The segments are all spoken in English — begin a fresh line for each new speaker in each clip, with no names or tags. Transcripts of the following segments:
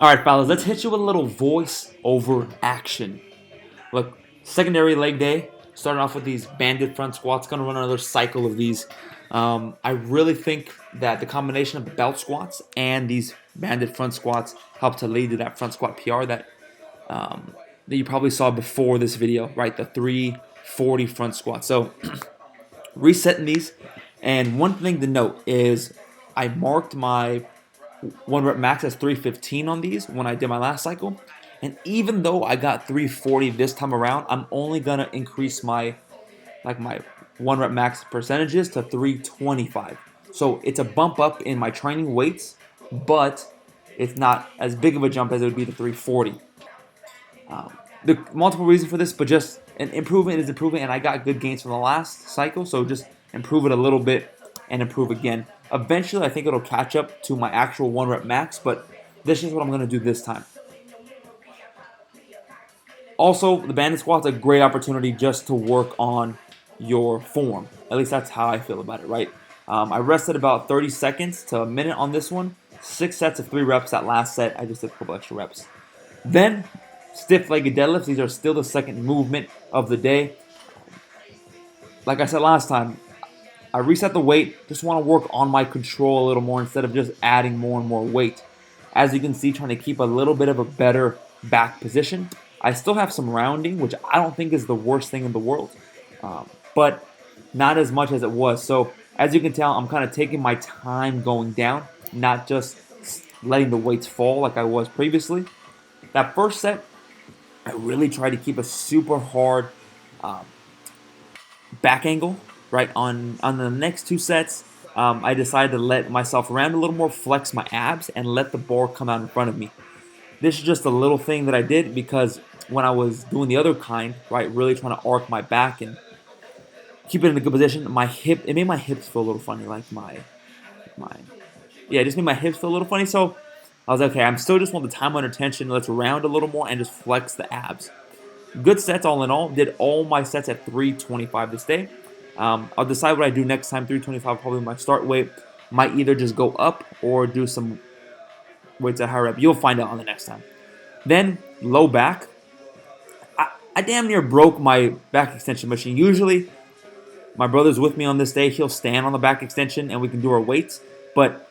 Alright, fellas, let's hit you with a little voice over action. Look, secondary leg day. Starting off with these banded front squats. Gonna run another cycle of these. I really think that the combination of the belt squats and these banded front squats help to lead to that front squat PR that you probably saw before this video, right? The 340 front squat. So resetting these, and one thing to note is I marked my 1 rep max as 315 on these when I did my last cycle. And even though I got 340 this time around, I'm only gonna increase my 1 rep max percentages to 325. So it's a bump up in my training weights, but it's not as big of a jump as it would be to 340. The multiple reasons for this, but just an improvement is improvement, and I got good gains from the last cycle, so just improve it a little bit and improve again. Eventually, I think it'll catch up to my actual 1 rep max, but this is what I'm going to do this time. Also, the banded squat's a great opportunity just to work on your form. At least that's how I feel about it, right? I rested about 30 seconds to a minute on this one. 6 sets of 3 reps. That last set, I just did a couple extra reps. Then, stiff-legged deadlifts. These are still the second movement of the day. Like I said last time, I reset the weight. Just want to work on my control a little more instead of just adding more and more weight. As you can see, trying to keep a little bit of a better back position. I still have some rounding, which I don't think is the worst thing in the world, but not as much as it was. So as you can tell, I'm kind of taking my time going down, not just letting the weights fall like I was previously. That first set, I really tried to keep a super hard back angle. Right on the next 2 sets, I decided to let myself round a little more, flex my abs, and let the bar come out in front of me. This is just a little thing that I did because when I was doing the other kind, right, really trying to arc my back and keep it in a good position, it made my hips feel a little funny, like it just made my hips feel a little funny. So I was like, okay, I'm still just want the time under tension. Let's round a little more and just flex the abs. Good sets all in all. Did all my sets at 325 this day. I'll decide what I do next time. 325 probably my start weight. Might either just go up or do some weights at higher rep. You'll find out on the next time. Then low back. I damn near broke my back extension machine. Usually my brother's with me on this day. He'll stand on the back extension and we can do our weights. But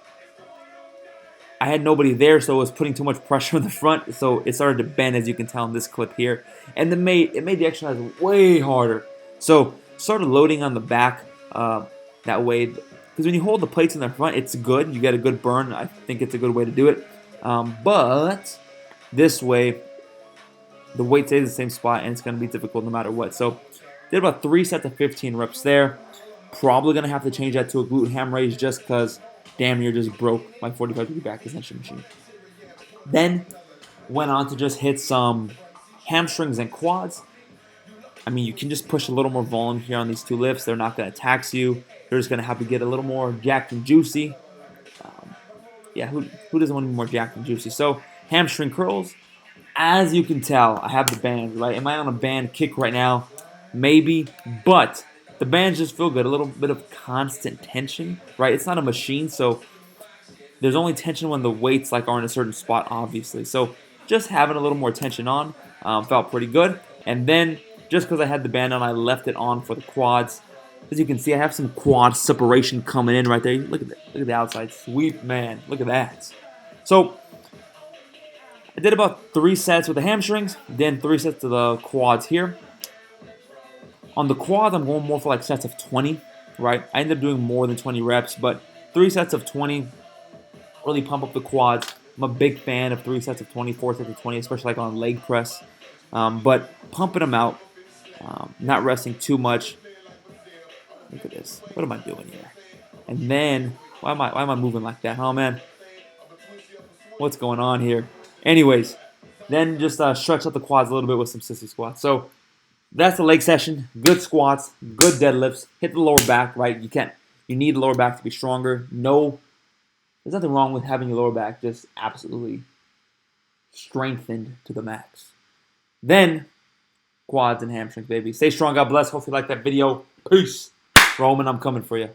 I had nobody there, so it was putting too much pressure on the front. So it started to bend, as you can tell in this clip here. And it made the exercise way harder. So started loading on the back that way. Because when you hold the plates in the front, it's good. You get a good burn. I think it's a good way to do it. But this way, the weight stays in the same spot, and it's going to be difficult no matter what. So did about 3 sets of 15 reps there. Probably going to have to change that to a glute ham raise just because damn near just broke my 45-degree back extension machine. Then went on to just hit some hamstrings and quads. I mean, you can just push a little more volume here on these 2 lifts. They're not going to tax you. They're just going to have to get a little more jacked and juicy. Who doesn't want to be more jacked and juicy? So hamstring curls. As you can tell, I have the bands, right? Am I on a band kick right now? Maybe, but the bands just feel good. A little bit of constant tension, right? It's not a machine, so there's only tension when the weights are in a certain spot, obviously. So just having a little more tension on felt pretty good. And then just because I had the band on, I left it on for the quads. As you can see, I have some quad separation coming in right there. Look at the outside sweep, man. Look at that. So I did about 3 sets with the hamstrings, then 3 sets of the quads here. On the quads, I'm going more for sets of 20, right? I ended up doing more than 20 reps, but 3 sets of 20 really pump up the quads. I'm a big fan of 3 sets of 20, 4 sets of 20, especially on leg press. But pumping them out, not resting too much. Look at this. What am I doing here? And then, why am I moving like that? Oh, man. What's going on here? Anyways, then just stretch out the quads a little bit with some sissy squats. So that's the leg session. Good squats, good deadlifts. Hit the lower back, right? You need the lower back to be stronger. No, there's nothing wrong with having your lower back just absolutely strengthened to the max. Then quads and hamstrings, baby. Stay strong. God bless. Hopefully you like that video. Peace. Roman, I'm coming for you.